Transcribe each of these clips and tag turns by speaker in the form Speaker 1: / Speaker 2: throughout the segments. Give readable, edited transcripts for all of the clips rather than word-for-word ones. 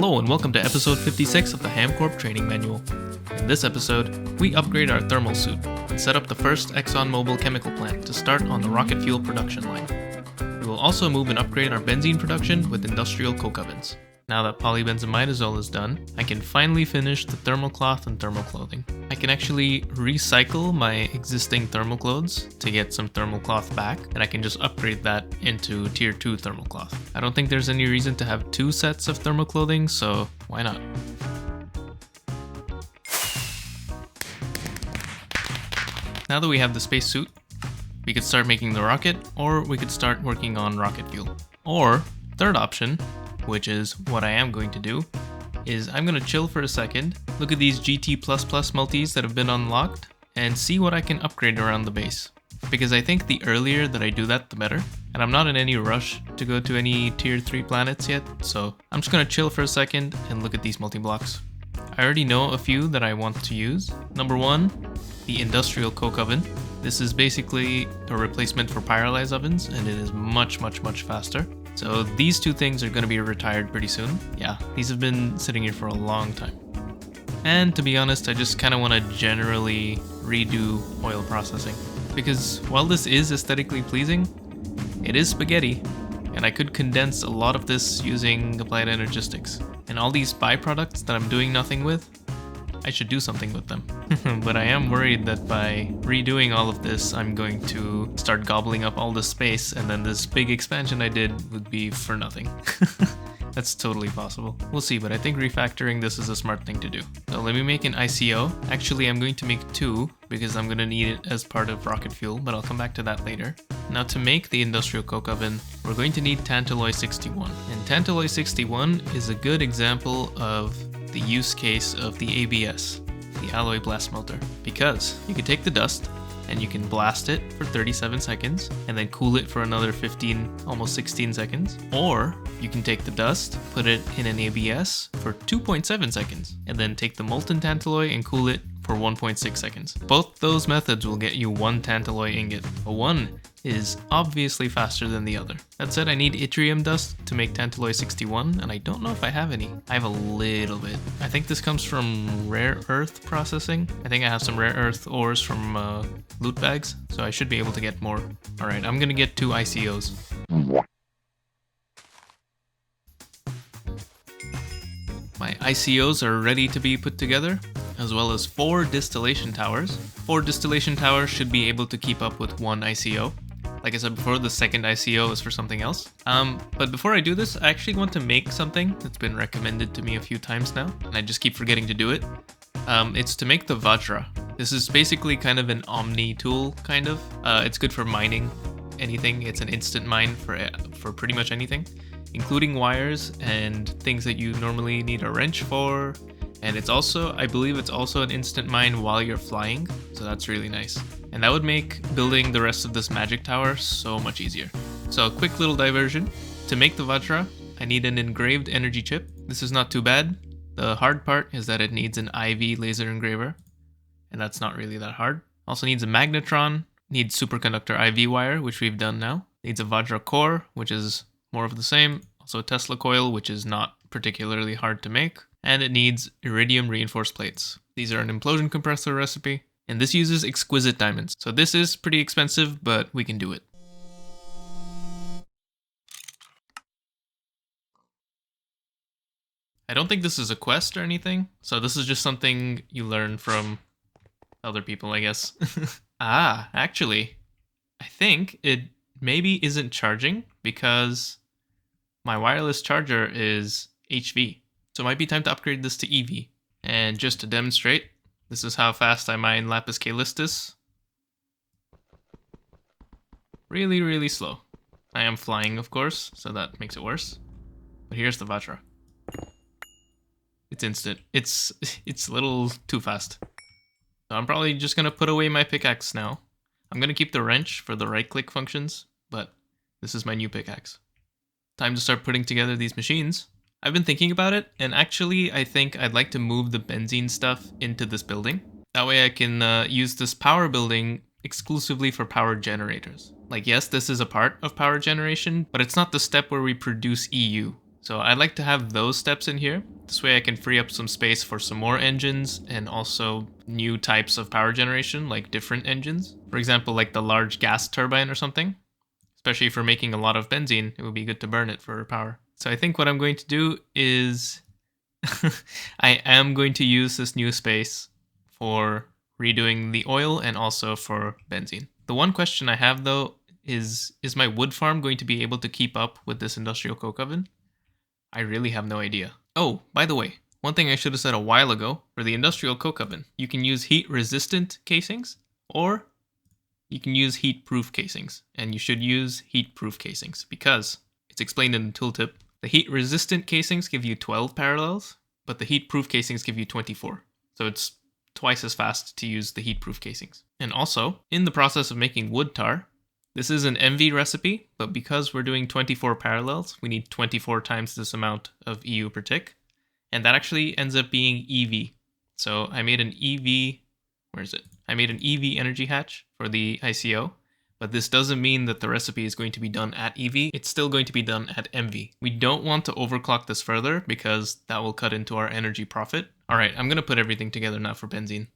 Speaker 1: Hello and welcome to episode 56 of the HamCorp Training Manual. In this episode, we upgrade our thermal suit and set up the first ExxonMobil chemical plant to start on the rocket fuel production line. We will also move and upgrade our benzene production with industrial coke ovens. Now that polybenzimidazole is done, I can finally finish the thermal cloth and thermal clothing. I can actually recycle my existing thermal clothes to get some thermal cloth back, and I can just upgrade that into tier 2 thermal cloth. I don't think there's any reason to have 2 sets of thermal clothing, so why not? Now that we have the spacesuit, we could start making the rocket, or we could start working on rocket fuel. Or, third option, which is what I am going to do, is I'm going to chill for a second, look at these GT++ multis that have been unlocked, and see what I can upgrade around the base. Because I think the earlier that I do that, the better. And I'm not in any rush to go to any tier 3 planets yet, so I'm just going to chill for a second and look at these multi-blocks. I already know a few that I want to use. Number 1, the industrial coke oven. This is basically a replacement for pyrolyze ovens, and it is much faster. So these 2 things are going to be retired pretty soon. Yeah, these have been sitting here for a long time. And to be honest, I just kind of want to generally redo oil processing. Because while this is aesthetically pleasing, it is spaghetti, and I could condense a lot of this using applied energistics. And all these byproducts that I'm doing nothing with, I should do something with them. But I am worried that by redoing all of this, I'm going to start gobbling up all the space, and then this big expansion I did would be for nothing. That's totally possible. We'll see, but I think refactoring this is a smart thing to do. So let me make an ICO. Actually, I'm going to make 2 because I'm going to need it as part of rocket fuel, but I'll come back to that later. Now to make the industrial coke oven, we're going to need tantalloy 61. And tantalloy 61 is a good example of the use case of the ABS, the alloy blast smelter, because you can take the dust and you can blast it for 37 seconds and then cool it for another 15, almost 16 seconds. Or you can take the dust, put it in an ABS for 2.7 seconds, and then take the molten tantalloy and cool it for 1.6 seconds. Both those methods will get you 1 tantalloy ingot, but one is obviously faster than the other. That said, I need yttrium dust to make tantalloy 61, and I don't know if I have any. I have a little bit. I think this comes from rare earth processing. I think I have some rare earth ores from loot bags, so I should be able to get more. Alright, I'm gonna get 2 ICOs. My ICOs are ready to be put together, as well as 4 distillation towers. 4 distillation towers should be able to keep up with 1 ICO. Like I said before, the second ICO is for something else. But before I do this, I actually want to make something that's been recommended to me a few times now, and I just keep forgetting to do it. It's to make the vajra. This is basically kind of an omni tool, kind of. It's good for mining anything. It's an instant mine for pretty much anything, including wires and things that you normally need a wrench for. And it's also, I believe it's also an instant mine while you're flying, so that's really nice. And that would make building the rest of this magic tower so much easier. So a quick little diversion. To make the vajra, I need an engraved energy chip. This is not too bad. The hard part is that it needs an IV laser engraver, and that's not really that hard. Also needs a magnetron, needs superconductor IV wire, which we've done now. Needs a vajra core, which is more of the same. Also a Tesla coil, which is not particularly hard to make. And it needs iridium reinforced plates. These are an implosion compressor recipe, and this uses exquisite diamonds. So this is pretty expensive, but we can do it. I don't think this is a quest or anything, so this is just something you learn from other people, I guess. Actually, I think it maybe isn't charging because my wireless charger is HV. So it might be time to upgrade this to EV. And just to demonstrate, this is how fast I mine lapis calistus. Really slow. I am flying, of course, so that makes it worse. But here's the vajra. It's instant. It's a little too fast. So I'm probably just gonna put away my pickaxe now. I'm gonna keep the wrench for the right-click functions, but this is my new pickaxe. Time to start putting together these machines. I've been thinking about it, and actually I think I'd like to move the benzene stuff into this building. That way I can use this power building exclusively for power generators. Like, yes, this is a part of power generation, but it's not the step where we produce EU. So I'd like to have those steps in here. This way I can free up some space for some more engines and also new types of power generation, like different engines. For example, like the large gas turbine or something. Especially for making a lot of benzene, it would be good to burn it for power. So I think what I'm going to do is I am going to use this new space for redoing the oil and also for benzene. The one question I have though is my wood farm going to be able to keep up with this industrial coke oven? I really have no idea. Oh, by the way, one thing I should have said a while ago, for the industrial coke oven, you can use heat resistant casings or you can use heat proof casings, and you should use heat proof casings because it's explained in the tooltip. The heat resistant casings give you 12 parallels, but the heat proof casings give you 24. So it's twice as fast to use the heat proof casings. And also, in the process of making wood tar, this is an MV recipe, but because we're doing 24 parallels, we need 24 times this amount of EU per tick. And that actually ends up being EV. So I made an EV, where is it? I made an EV energy hatch for the ICO, but this doesn't mean that the recipe is going to be done at EV. It's still going to be done at MV. We don't want to overclock this further because that will cut into our energy profit. All right, I'm gonna put everything together now for benzene.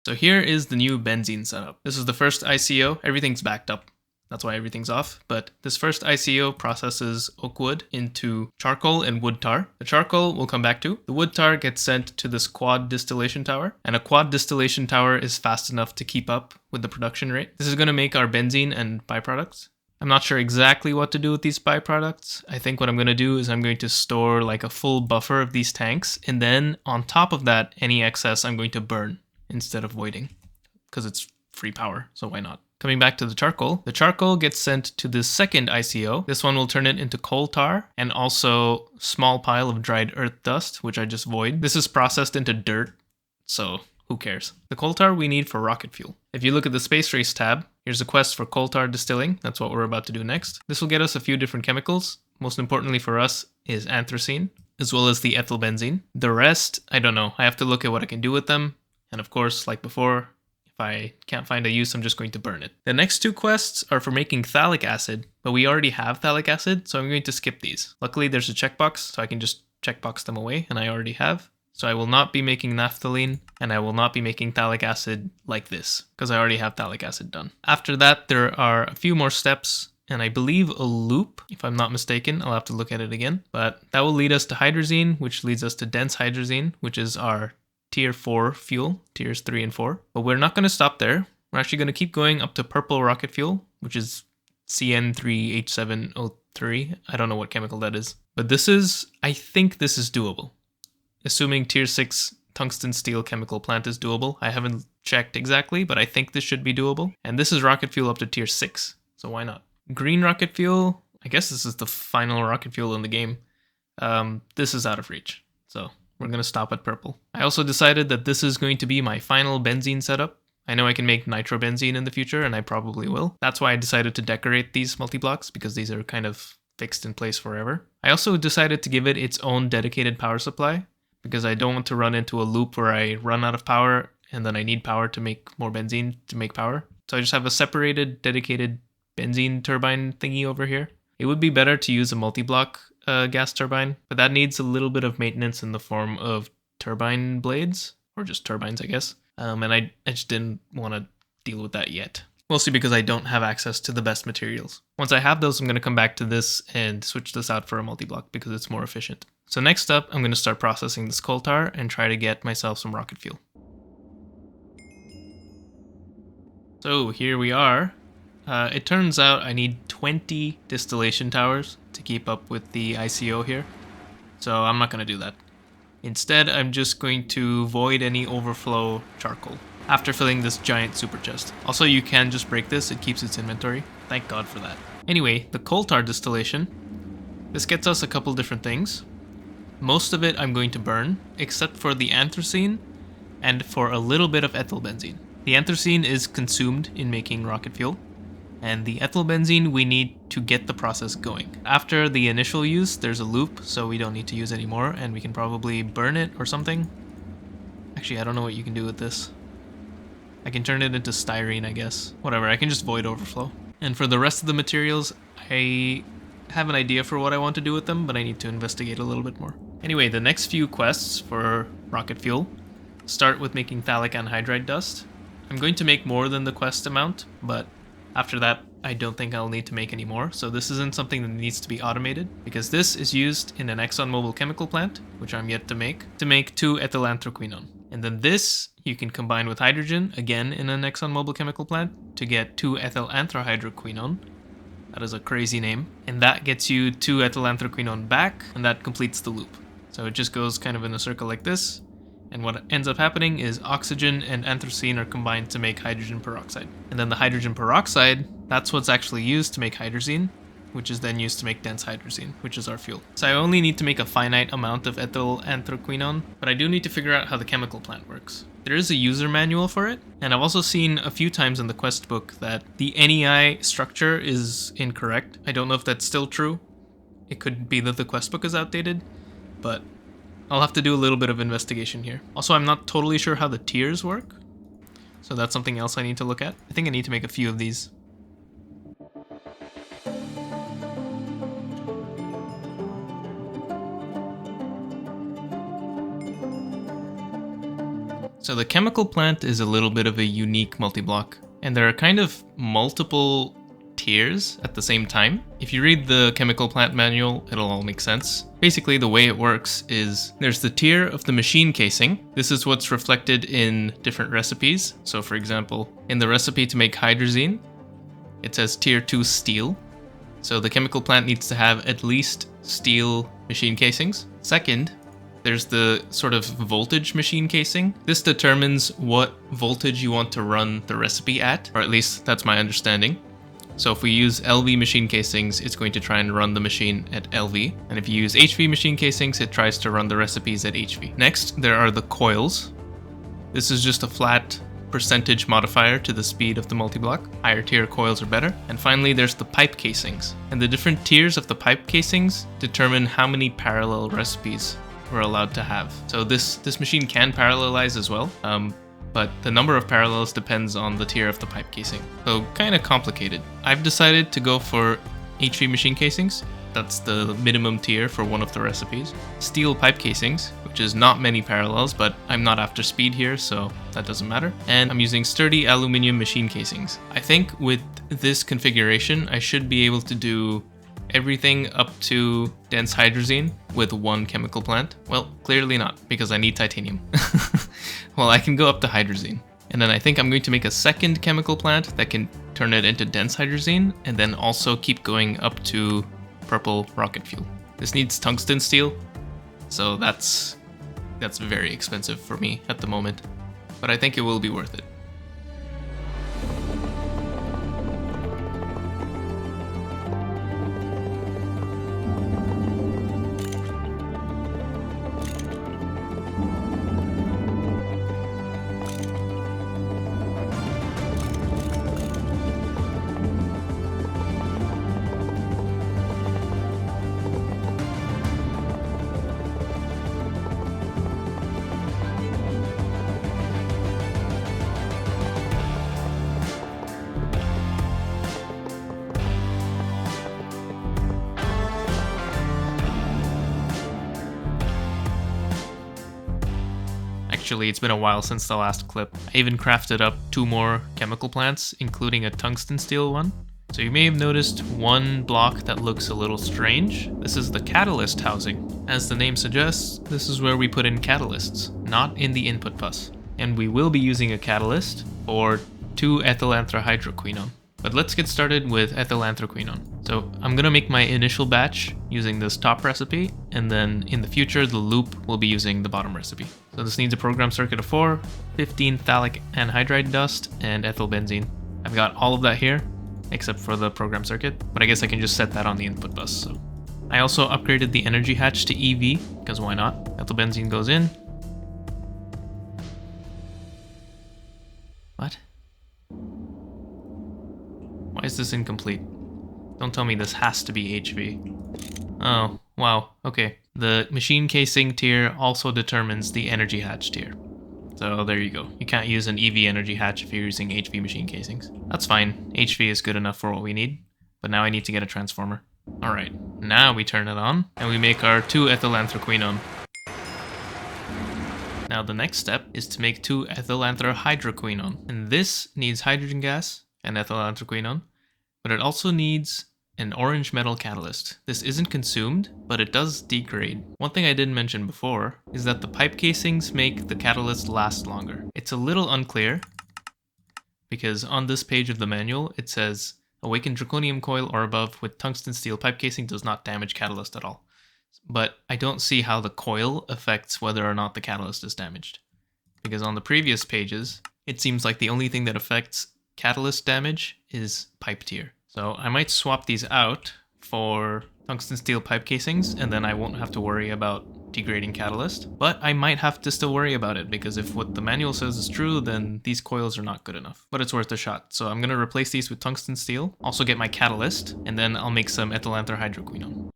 Speaker 1: So here is the new benzene setup. This is the first ICO. Everything's backed up. That's why everything's off. But this first ICO processes oak wood into charcoal and wood tar. The charcoal we'll come back to. The wood tar gets sent to this quad distillation tower. And a quad distillation tower is fast enough to keep up with the production rate. This is going to make our benzene and byproducts. I'm not sure exactly what to do with these byproducts. I think what I'm going to do is I'm going to store like a full buffer of these tanks. And then on top of that, any excess I'm going to burn instead of voiding. Because it's free power, so why not? Coming back to the charcoal gets sent to this second ICO. This one will turn it into coal tar and also small pile of dried earth dust, which I just void. This is processed into dirt, so who cares? The coal tar we need for rocket fuel. If you look at the space race tab, here's a quest for coal tar distilling. That's what we're about to do next. This will get us a few different chemicals. Most importantly for us is anthracene, as well as the ethyl benzene. The rest, I don't know. I have to look at what I can do with them. And of course, like before, if I can't find a use, I'm just going to burn it. The next two quests are for making phthalic acid, but we already have phthalic acid, so I'm going to skip these. Luckily, there's a checkbox, so I can just checkbox them away, and I already have. So I will not be making naphthalene, and I will not be making phthalic acid like this, because I already have phthalic acid done. After that, there are a few more steps, and I believe a loop, if I'm not mistaken. I'll have to look at it again. But that will lead us to hydrazine, which leads us to dense hydrazine, which is our tier 4 fuel, tiers 3 and 4. But we're not going to stop there. We're actually going to keep going up to purple rocket fuel, which is CN3H7O3. I don't know what chemical that is. But I think this is doable. Assuming tier 6 tungsten steel chemical plant is doable. I haven't checked exactly, but I think this should be doable. And this is rocket fuel up to tier 6, so why not? Green rocket fuel, I guess this is the final rocket fuel in the game. This is out of reach, so we're going to stop at purple. I also decided that this is going to be my final benzene setup. I know I can make nitrobenzene in the future, and I probably will. That's why I decided to decorate these multi-blocks, because these are kind of fixed in place forever. I also decided to give it its own dedicated power supply, because I don't want to run into a loop where I run out of power, and then I need power to make more benzene to make power. So I just have a separated, dedicated benzene turbine thingy over here. It would be better to use a multi-block gas turbine, but that needs a little bit of maintenance in the form of turbine blades, or just turbines, I guess. And I just didn't want to deal with that yet. Mostly because I don't have access to the best materials. Once I have those, I'm going to come back to this and switch this out for a multi-block because it's more efficient. So next up, I'm going to start processing this coal tar and try to get myself some rocket fuel. So here we are. It turns out I need 20 distillation towers to keep up with the ICO here. So I'm not going to do that. Instead, I'm just going to void any overflow charcoal after filling this giant super chest. Also, you can just break this, it keeps its inventory. Thank God for that. Anyway, the coal tar distillation. This gets us a couple different things. Most of it I'm going to burn, except for the anthracene and for a little bit of ethyl benzene. The anthracene is consumed in making rocket fuel, and the ethyl benzene we need to get the process going. After the initial use, there's a loop, so we don't need to use anymore, and we can probably burn it or something. Actually, I don't know what you can do with this. I can turn it into styrene, I guess. Whatever, I can just void overflow. And for the rest of the materials, I have an idea for what I want to do with them, but I need to investigate a little bit more. Anyway, the next few quests for rocket fuel start with making phthalic anhydride dust. I'm going to make more than the quest amount, but after that, I don't think I'll need to make any more. So this isn't something that needs to be automated, because this is used in an ExxonMobil chemical plant, which I'm yet to make 2-ethylanthroquinone. And then this you can combine with hydrogen, again in an ExxonMobil chemical plant, to get 2-ethylanthrohydroquinone. That is a crazy name. And that gets you 2-ethylanthroquinone back, and that completes the loop. So it just goes kind of in a circle like this. And what ends up happening is oxygen and anthracene are combined to make hydrogen peroxide. And then the hydrogen peroxide, that's what's actually used to make hydrazine, which is then used to make dense hydrazine, which is our fuel. So I only need to make a finite amount of ethylanthroquinone, but I do need to figure out how the chemical plant works. There is a user manual for it, and I've also seen a few times in the quest book that the NEI structure is incorrect. I don't know if that's still true. It could be that the quest book is outdated, but I'll have to do a little bit of investigation here. Also, I'm not totally sure how the tiers work, so that's something else I need to look at. I think I need to make a few of these. So the chemical plant is a little bit of a unique multi-block, and there are kind of multiple tiers at the same time. If you read the chemical plant manual, it'll all make sense. Basically, the way it works is there's the tier of the machine casing. This is what's reflected in different recipes. So for example, in the recipe to make hydrazine, it says tier 2 steel. So the chemical plant needs to have at least steel machine casings. Second, there's the sort of voltage machine casing. This determines what voltage you want to run the recipe at, or at least that's my understanding. So if we use LV machine casings, it's going to try and run the machine at LV. And if you use HV machine casings, it tries to run the recipes at HV. Next, there are the coils. This is just a flat percentage modifier to the speed of the multi-block. Higher tier coils are better. And finally, there's the pipe casings. And the different tiers of the pipe casings determine how many parallel recipes we're allowed to have. So this machine can parallelize as well. But the number of parallels depends on the tier of the pipe casing. So kind of complicated. I've decided to go for HV machine casings. That's the minimum tier for one of the recipes. Steel pipe casings, which is not many parallels, but I'm not after speed here, so that doesn't matter. And I'm using sturdy aluminum machine casings. I think with this configuration, I should be able to do everything up to dense hydrazine with one chemical plant. Well, clearly not, because I need titanium. Well, I can go up to hydrazine. And then I think I'm going to make a second chemical plant that can turn it into dense hydrazine, and then also keep going up to purple rocket fuel. This needs tungsten steel, so that's very expensive for me at the moment, but I think it will be worth it. Actually, it's been a while since the last clip. I even crafted up 2 more chemical plants, including a tungsten steel one. So you may have noticed one block that looks a little strange. This is the catalyst housing. As the name suggests, this is where we put in catalysts, not in the input bus. And we will be using a catalyst for 2-ethylanthrohydroquinone. But let's get started with ethylanthroquinone. So I'm gonna make my initial batch using this top recipe, and then in the future the loop will be using the bottom recipe. So this needs a program circuit of 4, 15 phthalic anhydride dust, and ethyl benzene. I've got all of that here, except for the program circuit, but I guess I can just set that on the input bus. So I also upgraded the energy hatch to EV, because why not? Ethyl benzene goes in. What? Why is this incomplete? Don't tell me this has to be HV. Oh, wow, okay. The machine casing tier also determines the energy hatch tier. So there you go. You can't use an EV energy hatch if you're using HV machine casings. That's fine. HV is good enough for what we need, but now I need to get a transformer. Alright, now we turn it on, and we make our 2-ethylanthraquinone. Now the next step is to make 2-ethylanthrohydroquinone, and this needs hydrogen gas and ethylanthraquinone, but it also needs an orange metal catalyst. This isn't consumed, but it does degrade. One thing I didn't mention before is that the pipe casings make the catalyst last longer. It's a little unclear, because on this page of the manual it says awakened draconium coil or above with tungsten steel pipe casing does not damage catalyst at all. But I don't see how the coil affects whether or not the catalyst is damaged. Because on the previous pages, it seems like the only thing that affects catalyst damage is pipe tier. So I might swap these out for tungsten steel pipe casings, and then I won't have to worry about degrading catalyst. But I might have to still worry about it, because if what the manual says is true, then these coils are not good enough. But it's worth a shot. So I'm going to replace these with tungsten steel, also get my catalyst, and then I'll make some ethylanthrohydroquinone.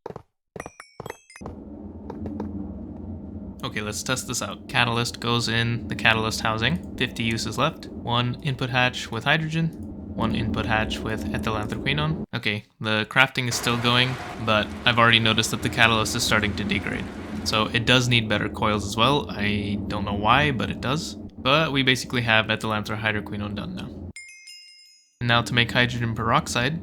Speaker 1: Okay, let's test this out. Catalyst goes in the catalyst housing. 50 uses left. 1 input hatch with hydrogen. 1 input hatch with ethylanthroquinone. Okay, the crafting is still going, but I've already noticed that the catalyst is starting to degrade. So it does need better coils as well. I don't know why, but it does. But we basically have ethylanthrohydroquinone done now. And now to make hydrogen peroxide,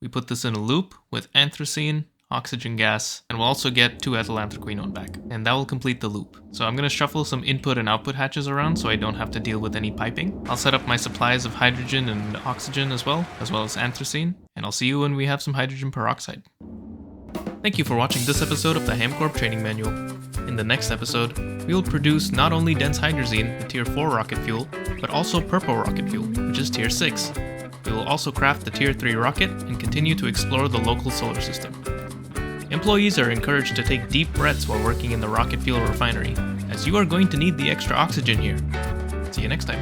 Speaker 1: we put this in a loop with anthracene, oxygen gas, and we'll also get 2-ethylanthroquinone back, and that will complete the loop. So I'm going to shuffle some input and output hatches around so I don't have to deal with any piping. I'll set up my supplies of hydrogen and oxygen as well as anthracene, and I'll see you when we have some hydrogen peroxide. Thank you for watching this episode of the HamCorp Training Manual. In the next episode, we will produce not only dense hydrazine, the tier 4 rocket fuel, but also purple rocket fuel, which is tier 6. We will also craft the tier 3 rocket and continue to explore the local solar system. Employees are encouraged to take deep breaths while working in the rocket fuel refinery, as you are going to need the extra oxygen here. See you next time.